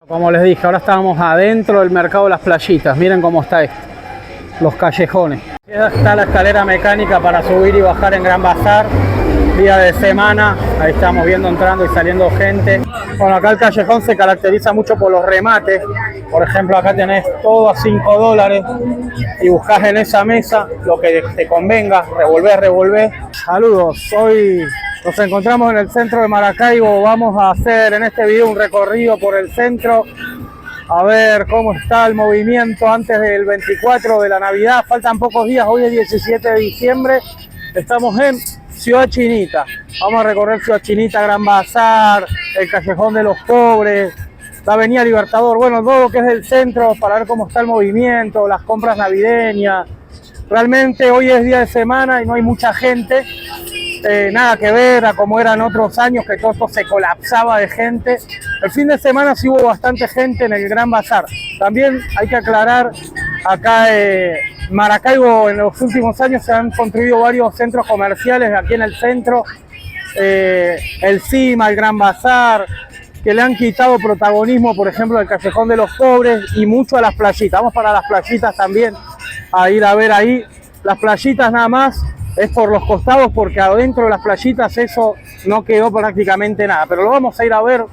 Como les dije, ahora estábamos adentro del mercado de las playitas. Miren cómo está esto, los callejones. Está la escalera mecánica para subir y bajar en Gran Bazar. Día de semana, ahí estamos viendo entrando y saliendo gente. Bueno, acá el callejón se caracteriza mucho por los remates. Por ejemplo, acá tenés todo a $5 y buscás en esa mesa lo que te convenga, revolvés. Saludos, hoy nos encontramos en el centro de Maracaibo. Vamos a hacer en este video un recorrido por el centro, a ver cómo está el movimiento antes del 24 de la Navidad. Faltan pocos días, hoy es 17 de diciembre. Estamos en Ciudad Chinita. Vamos a recorrer Ciudad Chinita, Gran Bazar, el Callejón de los Pobres, la Avenida Libertador, bueno, todo lo que es del centro para ver cómo está el movimiento, las compras navideñas. Realmente hoy es día de semana y no hay mucha gente, nada que ver a como eran otros años que todo esto se colapsaba de gente. El fin de semana sí hubo bastante gente en el Gran Bazar. También hay que aclarar, acá Maracaibo en los últimos años se han construido varios centros comerciales aquí en el centro, el CIMA, el Gran Bazar, que le han quitado protagonismo, por ejemplo, al Callejón de los Pobres y mucho a las playitas. Vamos para las playitas también a ir a ver ahí. Las playitas nada más es por los costados, porque adentro de las playitas eso no quedó prácticamente nada, pero lo vamos a ir a ver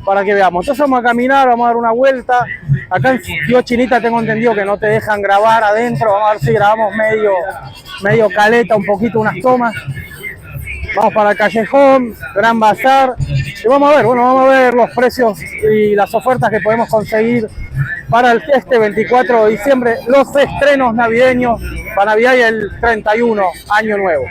para que veamos. Entonces vamos a caminar, vamos a dar una vuelta. Acá en Ciudad Chinita tengo entendido que no te dejan grabar adentro. Vamos a ver si grabamos medio caleta, un poquito unas tomas. Vamos para el callejón, Gran Bazar. Y vamos a ver los precios y las ofertas que podemos conseguir para este 24 de diciembre. Los estrenos navideños para Navidad y el 31, Año Nuevo.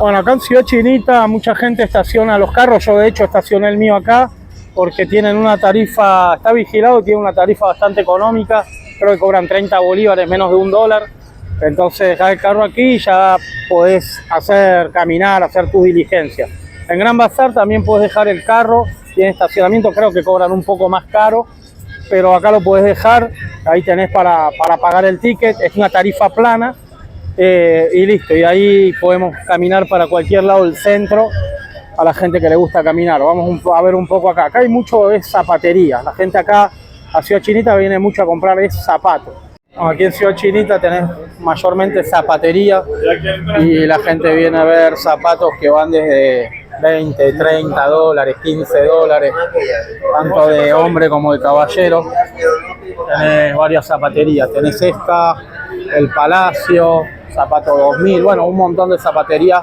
Bueno, acá en Ciudad Chinita mucha gente estaciona los carros. Yo de hecho estacioné el mío acá porque tienen una tarifa, está vigilado y tiene una tarifa bastante económica. Creo que cobran 30 bolívares, menos de $1. Entonces dejás el carro aquí y ya podés caminar, hacer tus diligencias. En Gran Bazar también podés dejar el carro, tiene estacionamiento, creo que cobran un poco más caro, pero acá lo podés dejar, ahí tenés para pagar el ticket, es una tarifa plana y listo. Y ahí podemos caminar para cualquier lado del centro, a la gente que le gusta caminar. Vamos a ver un poco acá. Acá hay mucho de zapatería, la gente acá a Ciudad Chinita viene mucho a comprar zapatos. Aquí en Ciudad Chinita tenés mayormente zapatería y la gente viene a ver zapatos que van desde $20, $30, $15, tanto de hombre como de caballero. Tenés varias zapaterías, tenés esta, el Palacio, Zapato 2000, bueno, un montón de zapaterías.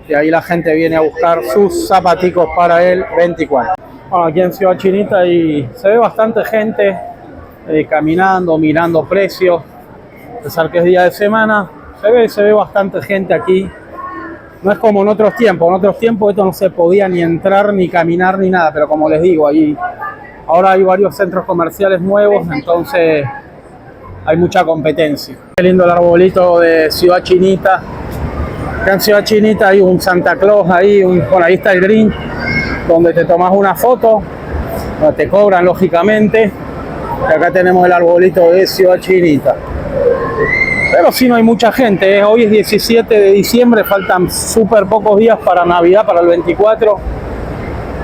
Y ahí la gente viene a buscar sus zapaticos para el 24. Bueno, aquí en Ciudad Chinita y se ve bastante gente caminando, mirando precios. A pesar que es día de semana, se ve bastante gente aquí. No es como en otros tiempos esto no se podía ni entrar, ni caminar, ni nada, pero como les digo, ahora hay varios centros comerciales nuevos, entonces hay mucha competencia. Qué lindo el arbolito de Ciudad Chinita. Acá en Ciudad Chinita hay un Santa Claus ahí, por ahí está el Grinch, donde te tomas una foto, te cobran lógicamente. Y acá tenemos el arbolito de Ciudad Chinita. Pero sí, no hay mucha gente, Hoy es 17 de diciembre, faltan súper pocos días para Navidad, para el 24.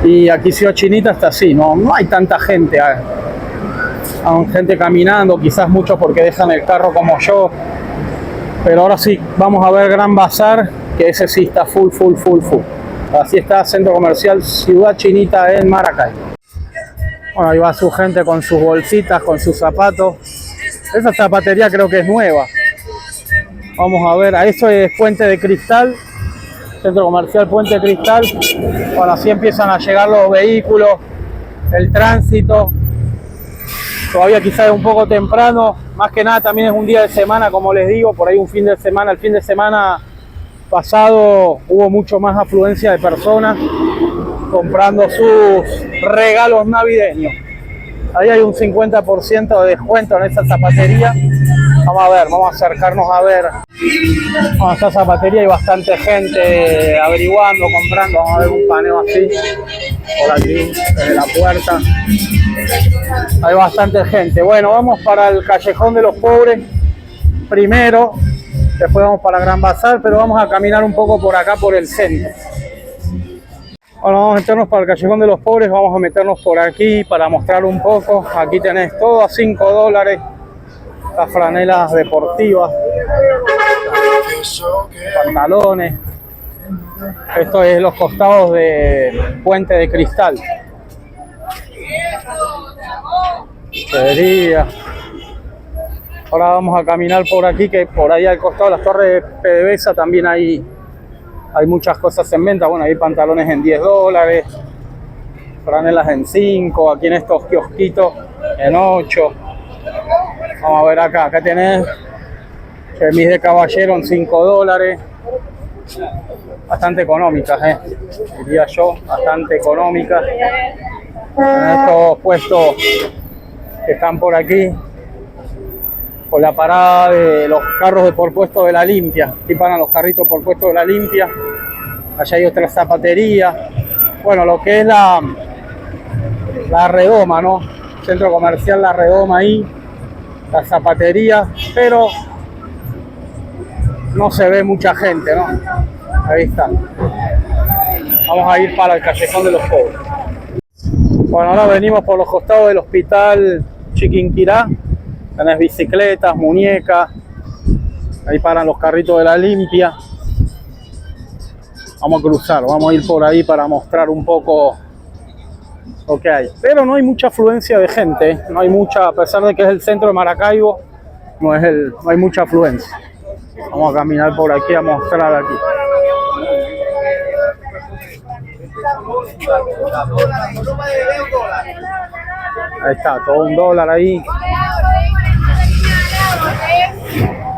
Y aquí Ciudad Chinita está así, no hay tanta gente. Hay gente caminando, quizás muchos porque dejan el carro como yo. Pero ahora sí, vamos a ver Gran Bazar, que ese sí está full. Así está Centro Comercial Ciudad Chinita en Maracaibo. Bueno, ahí va su gente con sus bolsitas, con sus zapatos. Esa zapatería creo que es nueva. Vamos a ver, a eso es Puente de Cristal, Centro Comercial Puente de Cristal. Bueno, así empiezan a llegar los vehículos, el tránsito. Todavía quizás es un poco temprano, más que nada también es un día de semana, como les digo, por ahí un fin de semana. El fin de semana pasado hubo mucho más afluencia de personas comprando sus regalos navideños. Ahí hay un 50% de descuento en esa zapatería. Vamos a ver, vamos a acercarnos a ver. En esta zapatería hay bastante gente averiguando, comprando. Vamos a ver un paneo así, por aquí, desde la puerta. Hay bastante gente. Bueno, vamos para el Callejón de los Pobres primero. Después vamos para Gran Bazar, pero vamos a caminar un poco por acá, por el centro. Bueno, vamos a meternos para el Callejón de los Pobres, vamos a meternos por aquí para mostrar un poco. Aquí tenés todo a $5, las franelas deportivas, pantalones. Esto es los costados de Puente de Cristal. Sería. Ahora vamos a caminar por aquí, que por ahí al costado de las torres de PDVSA también hay muchas cosas en venta. Bueno, hay pantalones en $10, franelas en 5, aquí en estos kiosquitos en 8. Vamos a ver acá tenés chemis de caballero en $5. Bastante económicas, diría yo, bastante económicas. En estos puestos que están por aquí, con la parada de los carros de por puesto de la Limpia. Aquí paran los carritos por puesto de la Limpia. Allá hay otra zapatería. Bueno, lo que es la Redoma, ¿no? Centro comercial La Redoma ahí. La zapatería, pero no se ve mucha gente, ¿no? Ahí está. Vamos a ir para el Callejón de los Pobres. Bueno, ahora venimos por los costados del Hospital Chiquinquirá. Tenés bicicletas, muñecas. Ahí paran los carritos de la Limpia. Vamos a cruzar, vamos a ir por ahí para mostrar un poco lo que hay. Pero no hay mucha afluencia de gente, no hay mucha, a pesar de que es el centro de Maracaibo, no hay mucha afluencia. Vamos a caminar por aquí a mostrar aquí. Ahí está, todo $1 ahí.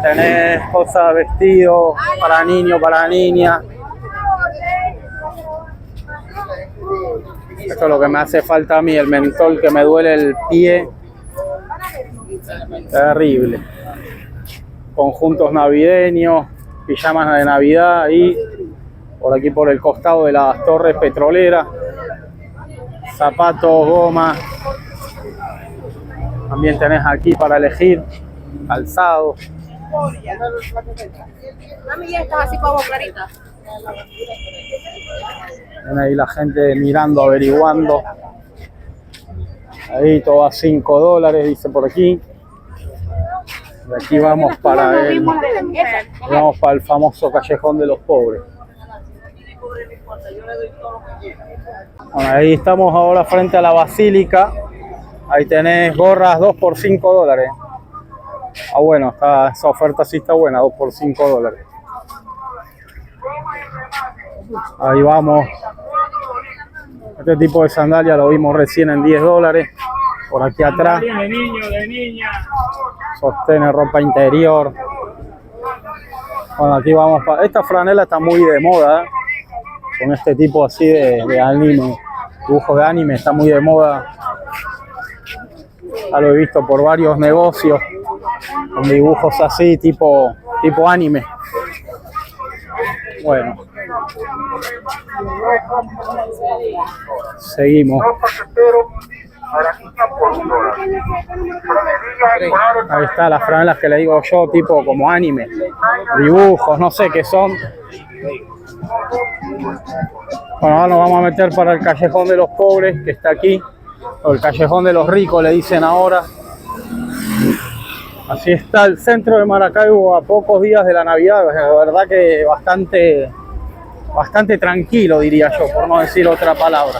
Tenés cosas, vestidos para niños, para niñas. Esto es lo que me hace falta a mí, el mentol, que me duele el pie. Terrible. Conjuntos navideños, pijamas de Navidad y por aquí por el costado de las torres petroleras. Zapatos, gomas. También tenés aquí para elegir calzados. Mami, ya estás así como clarita. Ven ahí la gente mirando, averiguando. Ahí todo a $5, dice por aquí. De aquí vamos para el famoso Callejón de los Pobres. Bueno, ahí estamos ahora frente a la Basílica. Ahí tenés gorras 2 por $5. Ah, bueno, esa oferta sí está buena, 2 por $5. Ahí vamos. Este tipo de sandalia lo vimos recién en $10. Por aquí atrás. De niño, de niña. Sostenes, ropa interior. Bueno, aquí vamos para. Esta franela está muy de moda, ¿eh? Con este tipo así de anime. Dibujo de anime está muy de moda. Ya lo he visto por varios negocios. Con dibujos así, tipo anime. Bueno. Seguimos. Ahí está las franelas que le digo yo, tipo como anime. Dibujos, no sé qué son. Bueno, ahora nos vamos a meter para el Callejón de los Pobres, que está aquí. O el Callejón de los Ricos, le dicen ahora. Así está el centro de Maracaibo a pocos días de la Navidad. La verdad que bastante tranquilo, diría yo, por no decir otra palabra.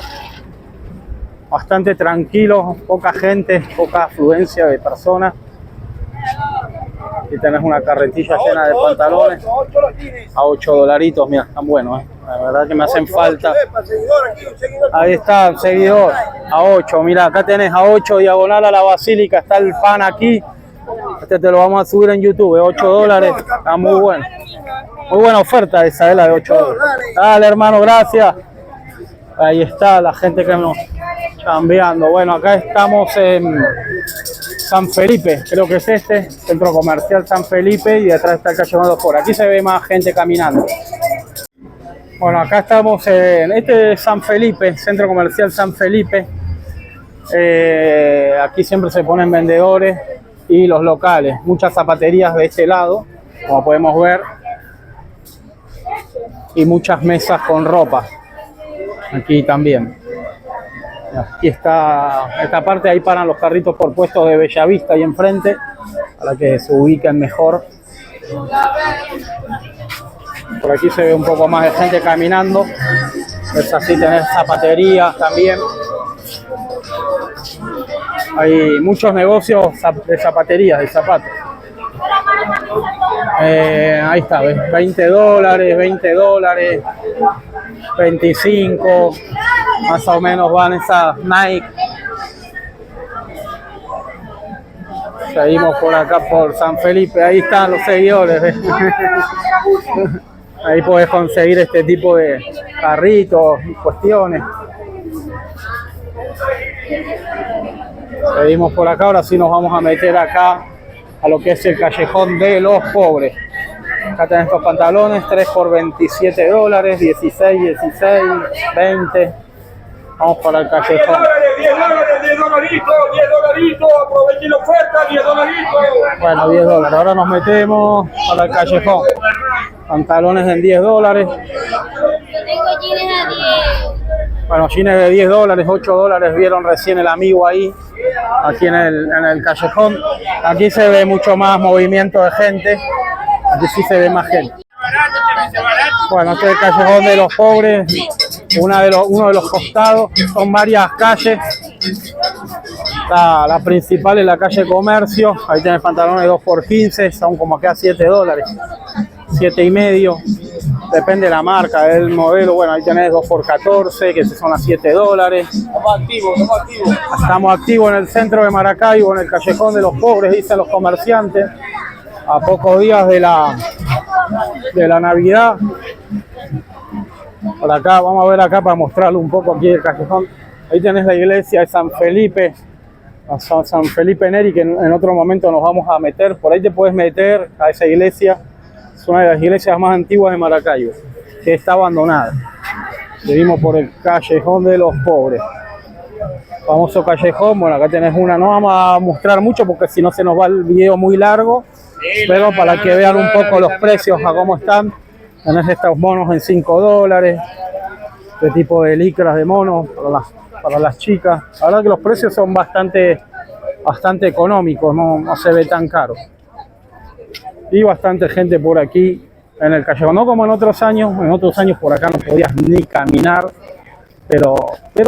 Bastante tranquilo, poca gente, poca afluencia de personas. Aquí tenés una carretilla llena de pantalones a $8, mira, están buenos, la verdad que me hacen falta. Ahí está el seguidor, a 8, mira, acá tenés a 8, diagonal a la Basílica, está el pan aquí. Este te lo vamos a subir en YouTube, $8, está muy bueno. Muy buena oferta esa, la de $8. Dale, hermano, gracias. Ahí está la gente que nos chambeando. Bueno, acá estamos en San Felipe, creo que es este, Centro Comercial San Felipe, y detrás está el Callejón de los Pobres. Aquí se ve más gente caminando. Bueno, acá estamos en este San Felipe, Centro Comercial San Felipe. Aquí siempre se ponen vendedores y los locales. Muchas zapaterías de este lado, como podemos ver, y muchas mesas con ropa. Aquí también. Aquí está esta parte, ahí paran los carritos por puestos de Bellavista ahí enfrente, para que se ubiquen mejor. Por aquí se ve un poco más de gente caminando. Es así, tenés zapaterías también. Hay muchos negocios de zapaterías, de zapatos. Ahí está, ¿ves? $20, $20, 25, más o menos van esas Nike. Seguimos por acá por San Felipe, ahí están los seguidores, ¿ves? Ahí podés conseguir este tipo de carritos y cuestiones. Seguimos por acá, ahora sí nos vamos a meter acá a lo que es el callejón de los pobres. Acá tenés estos pantalones, 3 por $27, 16, 16, 20. Vamos para el callejón. $10, aprovechen la oferta, $10. Bueno, $10. Ahora nos metemos para el callejón. Pantalones en $10. Yo tengo jeans a 10. Bueno, jeans de $10, $8. Vieron recién el amigo ahí, aquí en el callejón. Aquí se ve mucho más movimiento de gente. Aquí sí se ve más gente. Bueno, este es el callejón de los pobres, uno de los costados. Son varias calles. La principal es la calle Comercio. Ahí tenés pantalones 2 por 15, son como acá $7, 7,5. Depende de la marca, del modelo. Bueno, ahí tenés 2 por 14, que son a $7. Estamos activos. Estamos activos en el centro de Maracaibo, en el callejón de los pobres, dicen los comerciantes. A pocos días de la Navidad. Por acá, vamos a ver acá para mostrarle un poco aquí el callejón. Ahí tenés la iglesia de San Felipe, San Felipe Neri, que en otro momento nos vamos a meter. Por ahí te puedes meter a esa iglesia. Es una de las iglesias más antiguas de Maracaibo, que está abandonada. Seguimos por el callejón de los pobres. Famoso callejón. Bueno, acá tenés una. No vamos a mostrar mucho porque si no se nos va el video muy largo. Pero para que vean un poco los precios, a cómo están. Tenés estos monos en $5. Este tipo de licras de monos para las chicas. La verdad que los precios son bastante económicos, no se ve tan caro. Y bastante gente por aquí en el callejón, no como en otros años por acá no podías ni caminar, pero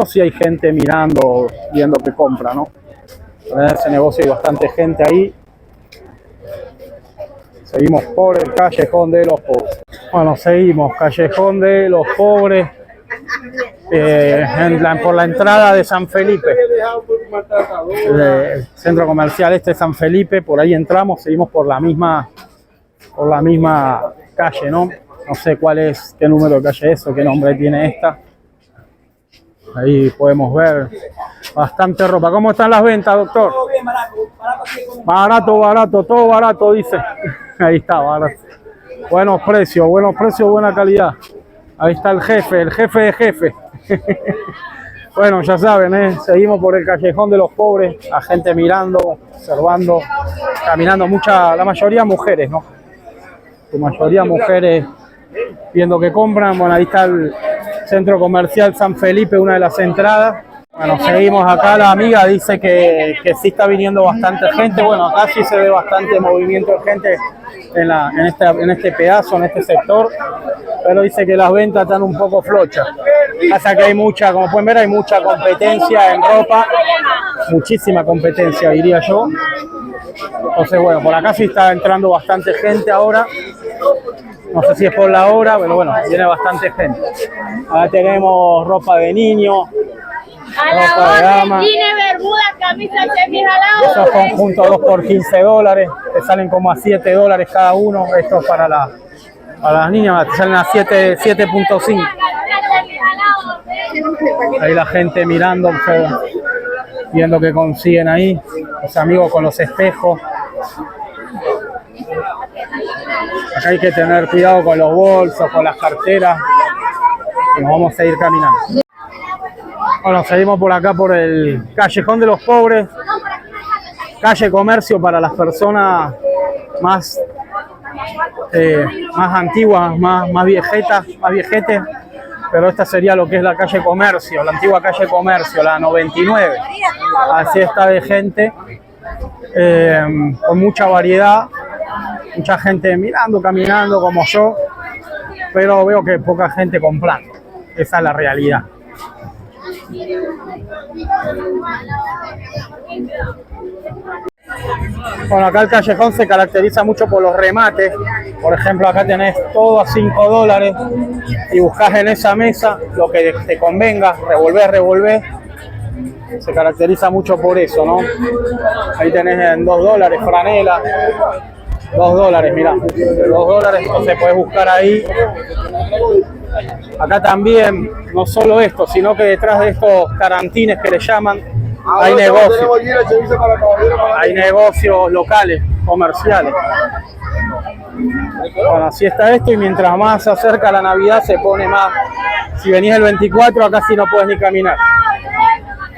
sí hay gente mirando, viendo que compra, ¿no? En ese negocio hay bastante gente ahí. Seguimos por el callejón de los pobres. Bueno, seguimos, callejón de los pobres, por la entrada de San Felipe, el centro comercial este de San Felipe. Por ahí entramos, seguimos por la misma calle, ¿no? No sé qué número de calle es o qué nombre tiene esta. Ahí podemos ver bastante ropa. ¿Cómo están las ventas, doctor? Todo bien, Barato, todo barato, dice. Ahí está, barato. Buenos precios, buena calidad. Ahí está el jefe de jefe. Bueno, ya saben, seguimos por el callejón de los pobres, a gente mirando, observando, caminando, la mayoría mujeres, ¿no? La mayoría mujeres viendo que compran. Bueno, ahí está el centro comercial San Felipe, una de las entradas. Bueno, seguimos acá, la amiga dice que sí está viniendo bastante gente. Bueno, acá sí se ve bastante movimiento de gente en este pedazo, en este sector, pero dice que las ventas están un poco flochas. Pasa que como pueden ver, hay mucha competencia en ropa, muchísima competencia, diría yo. Entonces, bueno, por acá sí está entrando bastante gente ahora. No sé si es por la hora, pero bueno, viene bastante gente. Acá tenemos ropa de niño, ropa de dama. Esos conjuntos 2 por $15, que salen como a $7 cada uno. Esto es para las niñas, que salen a 7.5. Ahí la gente mirando, viendo que consiguen ahí. Los amigos con los espejos. Acá hay que tener cuidado con los bolsos, con las carteras. Nos vamos a ir caminando. Bueno, seguimos por acá por el callejón de los pobres. Calle Comercio para las personas más antiguas, más viejetes. pero esta sería lo que es la calle Comercio, la antigua calle Comercio, la 99. Así está de gente, con mucha variedad, mucha gente mirando, caminando como yo, pero veo que poca gente comprando. Esa es la realidad. Bueno, acá el callejón se caracteriza mucho por los remates. Por ejemplo, acá tenés todo a $5 y buscás en esa mesa lo que te convenga, revolvés. Se caracteriza mucho por eso, ¿no? Ahí tenés en $2 franela, $2, mirá, $2, entonces podés buscar ahí. Acá también, no solo esto, sino que detrás de estos tarantines que le llaman, hay negocios. Hay negocios locales, comerciales. Bueno, así está esto, y mientras más se acerca la Navidad se pone más. Si venís el 24 acá sí no puedes ni caminar.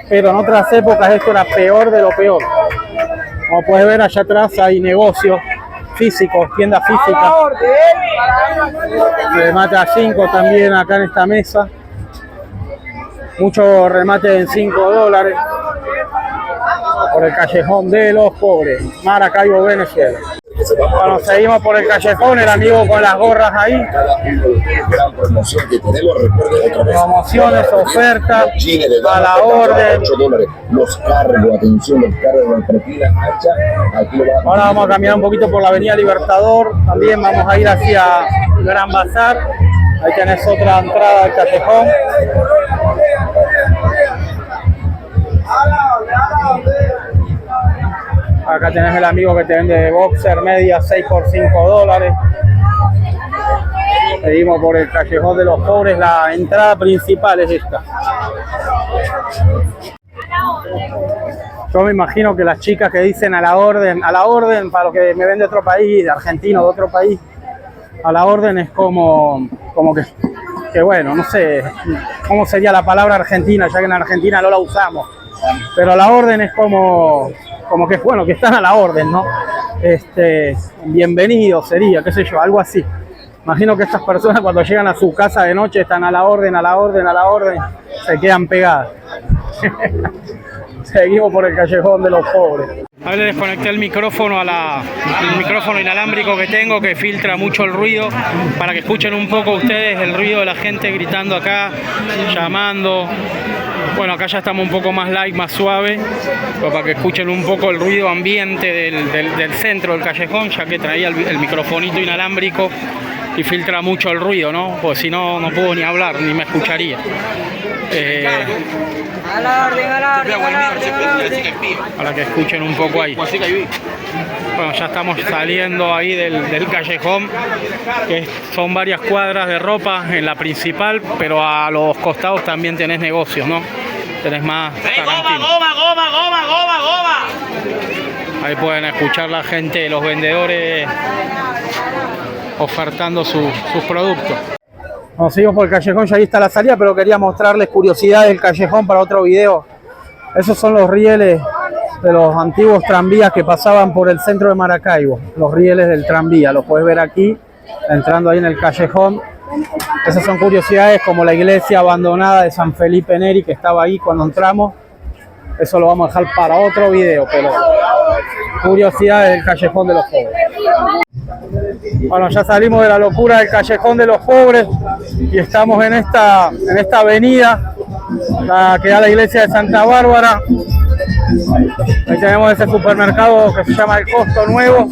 Pero en otras épocas esto era peor de lo peor. Como puedes ver, allá atrás hay negocios físicos, tiendas físicas. Remate a 5 también acá en esta mesa. Mucho remate en $5 por el callejón de los pobres, Maracaibo, Venezuela. Bueno, seguimos por el callejón, el amigo con las gorras ahí. Promociones, ofertas, a la orden. Los cargos, atención, los cargos de propina hacha. Ahora vamos a caminar un poquito por la avenida Libertador. También vamos a ir hacia Gran Bazar. Ahí tenés otra entrada al callejón. Acá tenés el amigo que te vende boxer media 6 por $5. Seguimos por el callejón de los pobres, la entrada principal es esta. Yo me imagino que las chicas que dicen a la orden, para lo que me ven de otro país, de argentino, de otro país, a la orden es como que bueno, no sé cómo sería la palabra argentina, ya que en Argentina no la usamos, pero a la orden es como que es bueno, que están a la orden, ¿no? Bienvenido sería, qué sé yo, algo así. Imagino que estas personas cuando llegan a su casa de noche están a la orden, se quedan pegadas. Seguimos por el callejón de los pobres. Ahora le desconecté el micrófono el micrófono inalámbrico que tengo, que filtra mucho el ruido, para que escuchen un poco ustedes el ruido de la gente gritando acá, llamando. Bueno, acá ya estamos un poco más light, más suave, pero para que escuchen un poco el ruido ambiente del centro del callejón, ya que traía el microfonito inalámbrico y filtra mucho el ruido, ¿no? Pues si no, no puedo ni hablar, ni me escucharía. Para que escuchen un poco ahí. Bueno, ya estamos saliendo ahí del callejón, que son varias cuadras de ropa en la principal, pero a los costados también tenés negocios, ¿no? Tenés más tarantino. ¡Goma! Ahí pueden escuchar la gente, los vendedores ofertando sus productos. Bueno, seguimos por el callejón, ya ahí está la salida, pero quería mostrarles curiosidades del callejón para otro video. Esos son los rieles de los antiguos tranvías que pasaban por el centro de Maracaibo. Los rieles del tranvía, los puedes ver aquí, entrando ahí en el callejón. Esas son curiosidades como la iglesia abandonada de San Felipe Neri, que estaba ahí cuando entramos. Eso lo vamos a dejar para otro video, pero curiosidades del callejón de los pobres. Bueno, ya salimos de la locura del callejón de los pobres y estamos en esta avenida, la que da la iglesia de Santa Bárbara. Ahí tenemos ese supermercado que se llama El Costo Nuevo.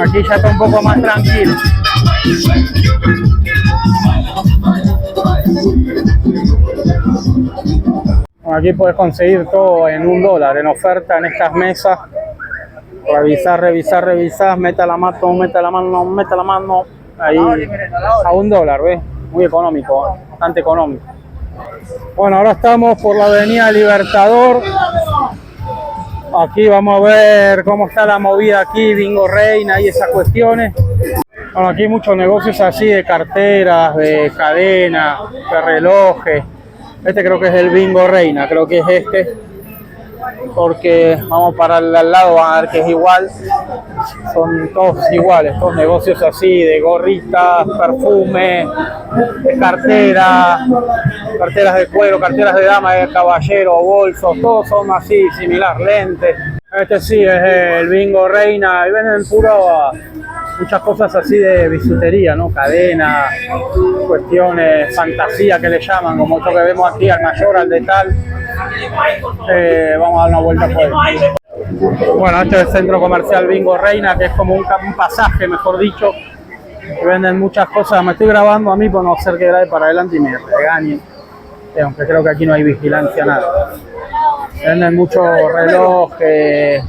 Aquí ya está un poco más tranquilo. Aquí puedes conseguir todo en $1 en oferta en estas mesas. Revisar, meta la mano. Ahí a $1, ¿ves? Muy económico, bastante económico. Bueno, ahora estamos por la avenida Libertador. Aquí vamos a ver cómo está la movida aquí, Bingo Reina y esas cuestiones. Bueno, aquí hay muchos negocios así de carteras, de cadenas, de relojes. Este creo que es el Bingo Reina, creo que es este. porque vamos para el al lado, van a ver que es igual. Son todos iguales, todos negocios así, de gorritas, perfume, de carteras de cuero, carteras de dama, de caballero, bolsos, todos son así, similar, lentes. Este sí es el Bingo Reina, y venden muchas cosas así de bisutería, ¿no? Cadenas, cuestiones, fantasía que le llaman, como esto que vemos aquí, al mayor, al de tal. Vamos a dar una vuelta por ahí. Bueno, este es el centro comercial Bingo Reina, que es como un pasaje, mejor dicho. Venden muchas cosas, me estoy grabando a mí por no ser que grabe para adelante y me regañen. Aunque creo que aquí no hay vigilancia, nada. Venden muchos relojes,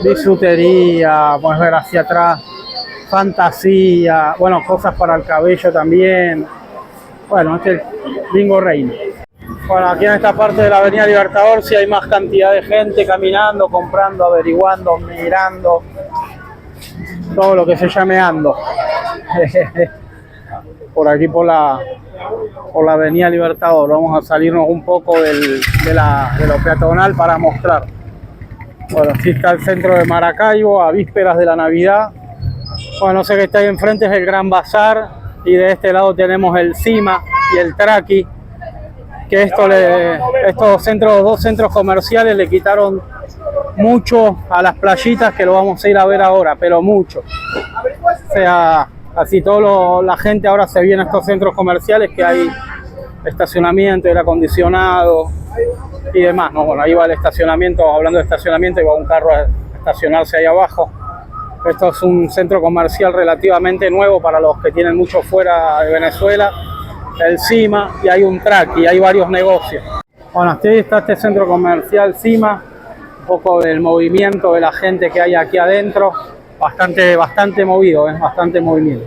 bisutería, puedes ver hacia atrás, fantasía, bueno, cosas para el cabello también. Bueno, este es Bingo Reina. Bueno, aquí en esta parte de la Avenida Libertador sí hay más cantidad de gente caminando, comprando, averiguando, mirando, todo lo que se llame ando. Por aquí por la Avenida Libertador. Vamos a salirnos un poco de lo peatonal para mostrar. Bueno, aquí está el centro de Maracaibo, a vísperas de la Navidad. Bueno, no sé qué está ahí enfrente, es el Gran Bazar, y de este lado tenemos el Cima y el Traqui, que estos dos centros comerciales le quitaron mucho a las playitas, que lo vamos a ir a ver ahora, pero mucho. O sea, así la gente ahora se viene a estos centros comerciales que hay estacionamiento, aire acondicionado y demás, ¿no? Bueno, ahí va el estacionamiento, hablando de estacionamiento, iba un carro a estacionarse ahí abajo. Esto es un centro comercial relativamente nuevo para los que tienen mucho fuera de Venezuela, el Cima, y hay un Traqui, hay varios negocios. Bueno, aquí está este centro comercial Cima, un poco del movimiento de la gente que hay aquí adentro, bastante movido, bastante movimiento.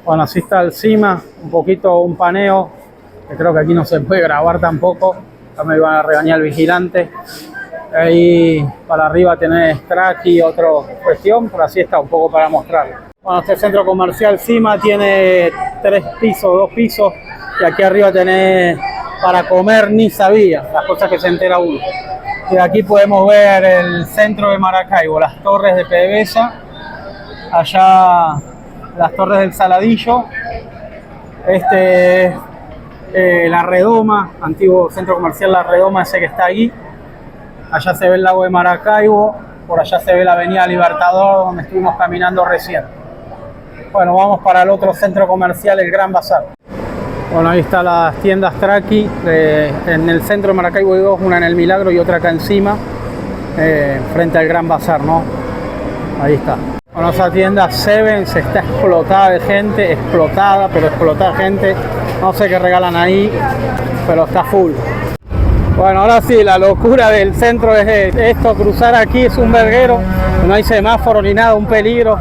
Bueno, así está el Cima, un paneo, que creo que aquí no se puede grabar tampoco, ya me iban a regañar el vigilante. Ahí para arriba tenés Traqui, otra cuestión, pero así está un poco para mostrar. Bueno, este centro comercial Cima tiene 2 pisos, y aquí arriba tenés para comer, ni sabía, las cosas que se entera uno. Y aquí podemos ver el centro de Maracaibo, las torres de PDVSA, allá las torres del Saladillo, este es La Redoma, antiguo centro comercial La Redoma, ese que está ahí. Allá se ve el lago de Maracaibo, por allá se ve la Avenida Libertador, donde estuvimos caminando recién. Bueno, vamos para el otro centro comercial, el Gran Bazar. Bueno, ahí están las tiendas Traqui, en el centro de Maracaibo hay dos, una en el Milagro y otra acá encima, frente al Gran Bazar, ¿no? Ahí está. Bueno, esa tienda Sevens está explotada de gente, explotada de gente. No sé qué regalan ahí, pero está full. Bueno, ahora sí, la locura del centro es esto, cruzar aquí es un verguero, no hay semáforo ni nada, un peligro.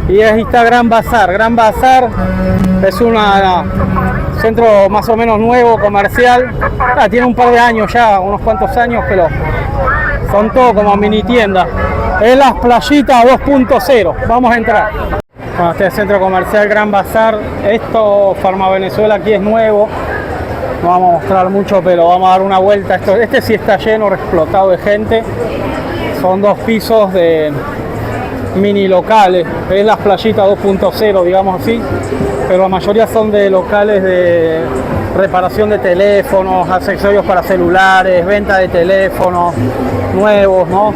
Y ahí está Gran Bazar. Gran Bazar es un centro más o menos nuevo, comercial. Tiene un par de años ya, unos cuantos años, pero son todo como mini tiendas. Es las playitas 2.0, vamos a entrar. Bueno, este es el centro comercial Gran Bazar. Esto, Farma Venezuela, aquí es nuevo. No vamos a mostrar mucho, pero vamos a dar una vuelta. Este sí está lleno, explotado de gente. Son 2 pisos de mini locales. Es las playitas 2.0, digamos así. Pero la mayoría son de locales de reparación de teléfonos, accesorios para celulares, venta de teléfonos nuevos, ¿no?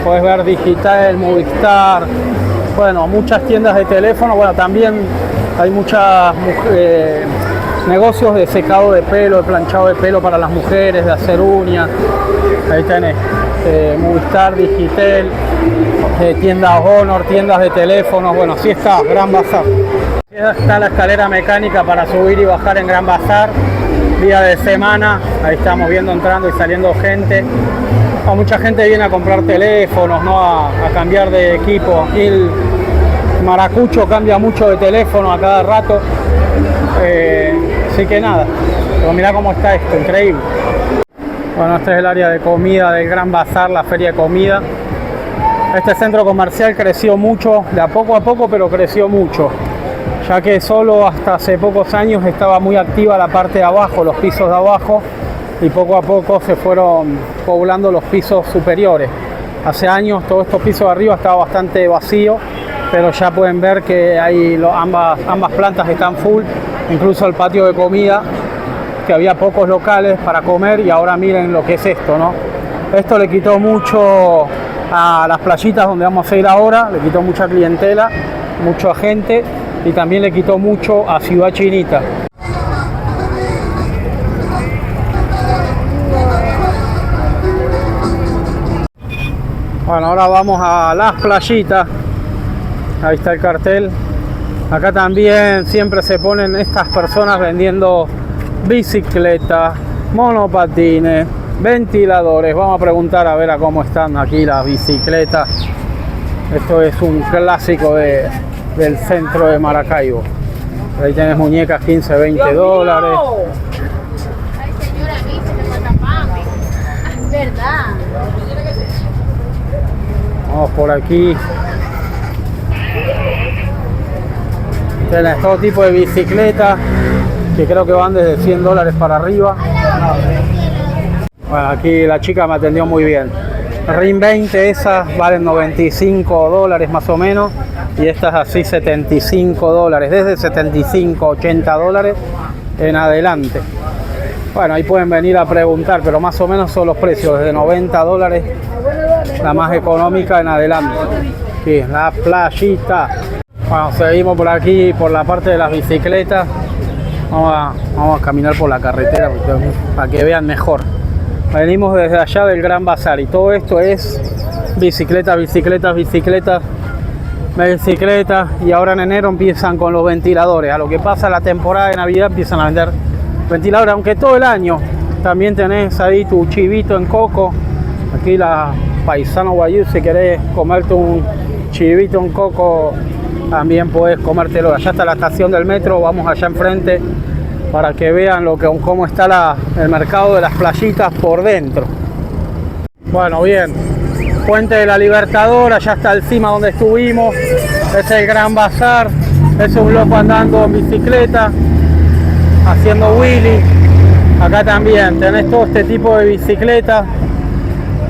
Puedes ver Digital, Movistar. Bueno, muchas tiendas de teléfono. Bueno, también hay muchas negocios de secado de pelo, de planchado de pelo para las mujeres, de hacer uñas. Ahí tenés Movistar, Digital, tiendas Honor, tiendas de teléfonos. Bueno, así está Gran Bazar. Está la escalera mecánica para subir y bajar en Gran Bazar. Día de semana, ahí estamos viendo entrando y saliendo gente. Mucha gente viene a comprar teléfonos, ¿no? A cambiar de equipo. Aquí el maracucho cambia mucho de teléfono a cada rato. Así que nada, pero mirá cómo está esto, increíble. Bueno, este es el área de comida del Gran Bazar, la feria de comida. Este centro comercial creció mucho, de a poco, pero creció mucho, ya que solo hasta hace pocos años estaba muy activa la parte de abajo, los pisos de abajo, y poco a poco se fueron poblando los pisos superiores. Hace años todos estos pisos de arriba estaban bastante vacíos, pero ya pueden ver que hay ambas plantas están full, incluso el patio de comida, que había pocos locales para comer, y ahora miren lo que es esto, ¿no? Esto le quitó mucho a las playitas donde vamos a ir ahora, le quitó mucha clientela, mucha gente, y también le quitó mucho a Ciudad Chinita. Bueno, ahora vamos a las playitas. Ahí está el cartel. Acá también siempre se ponen estas personas vendiendo bicicletas, monopatines, ventiladores. Vamos a preguntar a ver a cómo están aquí las bicicletas. Esto es un clásico del centro de Maracaibo. Ahí tenés muñecas 15, 20 dólares. Ay, señora, a mí se me mata fame. Es verdad. Vamos por aquí. Tenés todo tipo de bicicletas que creo que van desde 100 dólares para arriba. Bueno, aquí la chica me atendió muy bien. RIN 20 esas valen 95 dólares más o menos, y estas así 75 dólares, desde 75, 80 dólares en adelante. Bueno, ahí pueden venir a preguntar, pero más o menos son los precios, desde 90 dólares, la más económica en adelante. Aquí, la playita. Bueno, seguimos por aquí, por la parte de las bicicletas. Vamos a caminar por la carretera para que vean mejor. Venimos desde allá del Gran Bazar y todo esto es bicicletas, y ahora en enero empiezan con los ventiladores. A lo que pasa la temporada de Navidad empiezan a vender ventiladores, aunque todo el año también tenés ahí tu chivito en coco. Aquí la Paisano Guayú, si querés comerte un chivito en coco, también puedes comértelo. Allá está la estación del metro, vamos allá enfrente para que vean cómo está el mercado de las playitas por dentro. Bueno, bien, Puente de la Libertadora, allá está encima donde estuvimos, es el Gran Bazar, es un loco andando en bicicleta, haciendo wheelie. Acá también tenés todo este tipo de bicicletas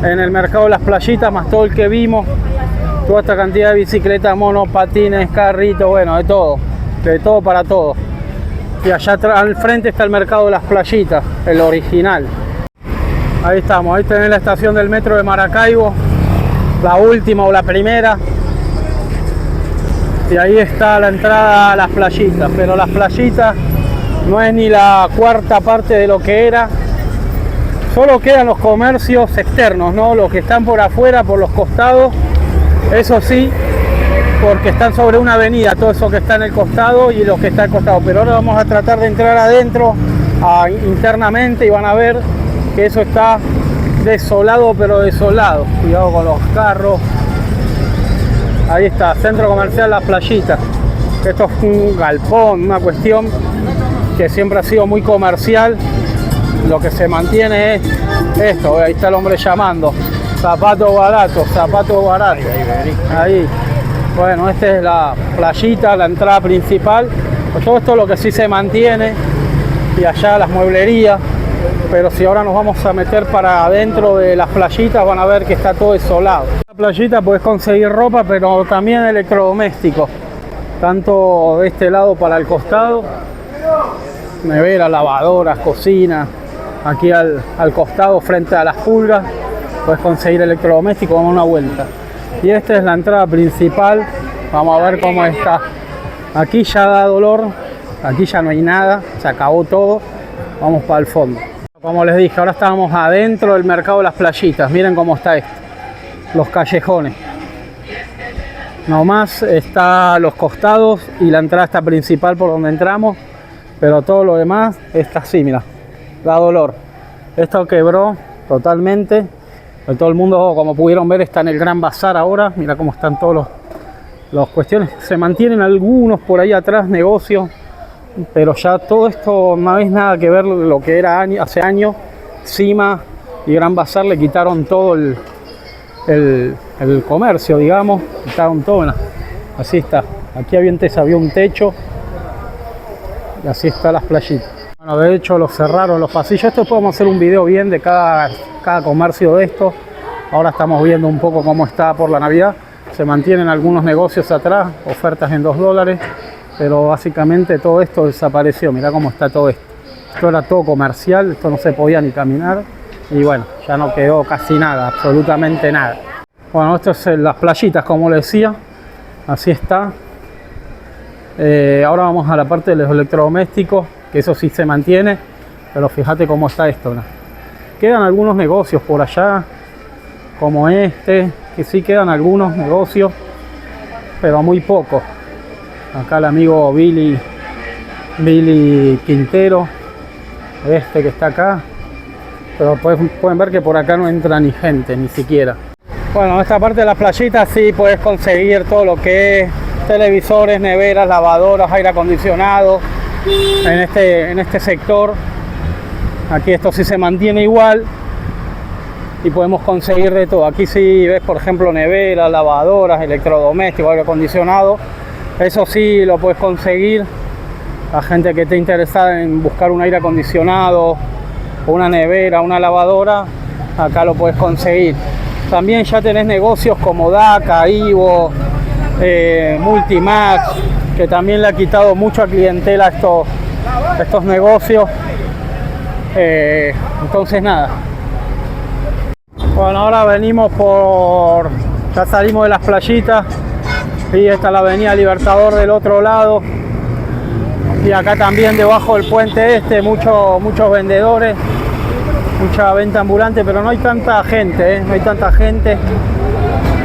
en el mercado de las playitas, más todo el que vimos, toda esta cantidad de bicicletas, monopatines, carritos, bueno, de todo para todo. Y allá al frente está el mercado de las playitas, el original. Ahí estamos, ahí tenés la estación del metro de Maracaibo, la última o la primera. Y ahí está la entrada a las playitas, pero las playitas no es ni la cuarta parte de lo que era. Solo quedan los comercios externos, ¿no? Los que están por afuera, por los costados. Eso sí, porque están sobre una avenida, todo eso que está en el costado y los que está al costado. Pero ahora vamos a tratar de entrar adentro, internamente, y van a ver que eso está desolado, pero desolado. Cuidado con los carros. Ahí está, centro comercial Las Playitas. Esto es un galpón, una cuestión que siempre ha sido muy comercial. Lo que se mantiene es esto. Ahí está el hombre llamando. Zapatos baratos, zapatos baratos. Ahí. Bueno, esta es la playita, la entrada principal. Pues todo esto es lo que sí se mantiene. Y allá las mueblerías. Pero si ahora nos vamos a meter para adentro de las playitas, van a ver que está todo desolado. En la playita puedes conseguir ropa, pero también electrodomésticos. Tanto de este lado para el costado. Neveras, lavadoras, cocina. Aquí al costado, frente a las pulgas, puedes conseguir electrodomésticos. Vamos a una vuelta. Y esta es la entrada principal. Vamos a ver cómo está. Aquí ya da dolor. Aquí ya no hay nada. Se acabó todo. Vamos para el fondo. Como les dije, ahora estamos adentro del mercado de las playitas. Miren cómo está esto. Los callejones. Nomás está los costados y la entrada está principal por donde entramos. Pero todo lo demás está así, mira. Da dolor. Esto quebró totalmente. Todo el mundo, como pudieron ver, está en el Gran Bazar ahora. Mira cómo están todos los cuestiones. Se mantienen algunos por ahí atrás, negocios. Pero ya todo esto no es nada que ver lo que era hace años. Cima y Gran Bazar le quitaron todo el comercio, digamos. Quitaron todo. ¿No? Así está. Aquí había un techo. Y así están las playitas. Bueno, de hecho lo cerraron los pasillos. Esto podemos hacer un video bien de cada comercio de esto. Ahora estamos viendo un poco cómo está por la Navidad. Se mantienen algunos negocios atrás, ofertas en $2, pero básicamente todo esto desapareció. Mirá cómo está todo esto. Esto era todo comercial, esto no se podía ni caminar. Y bueno, ya no quedó casi nada, absolutamente nada. Bueno, esto es las playitas, como les decía. Así está. Ahora vamos a la parte de los electrodomésticos, que eso sí se mantiene, pero fíjate cómo está esto, ¿no? Quedan algunos negocios por allá, como este, que sí quedan algunos negocios, pero muy pocos. Acá el amigo Billy Quintero, este que está acá, pero pueden ver que por acá no entra ni gente, ni siquiera. Bueno, en esta parte de las playitas sí puedes conseguir todo lo que es televisores, neveras, lavadoras, aire acondicionado. En este sector aquí esto sí se mantiene igual y podemos conseguir de todo. Aquí sí ves, por ejemplo, neveras, lavadoras, electrodomésticos, aire acondicionado. Eso sí lo puedes conseguir. La gente que esté interesada en buscar un aire acondicionado, una nevera, una lavadora, acá lo puedes conseguir. También ya tenés negocios como DACA, Ivo, Multimax, que también le ha quitado mucha clientela a estos negocios. Entonces nada. Bueno, ahora venimos ya salimos de las playitas y esta es la avenida Libertador del otro lado. Y acá también debajo del puente muchos vendedores, mucha venta ambulante, pero no hay tanta gente, no hay tanta gente.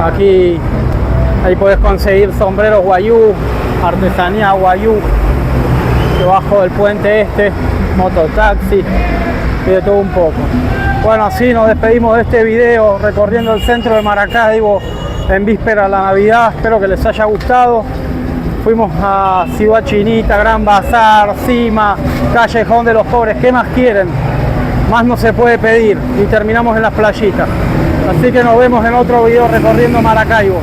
Aquí ahí podés conseguir sombreros guayú, artesanía guayú, debajo del puente mototaxi y de todo un poco. Bueno, así nos despedimos de este video recorriendo el centro de Maracaibo en víspera de la Navidad. Espero que les haya gustado. Fuimos a Ciudad Chinita, Gran Bazar, Cima, Callejón de los Pobres. ¿Qué más quieren? Más no se puede pedir. Y terminamos en las playitas. Así que nos vemos en otro video recorriendo Maracaibo.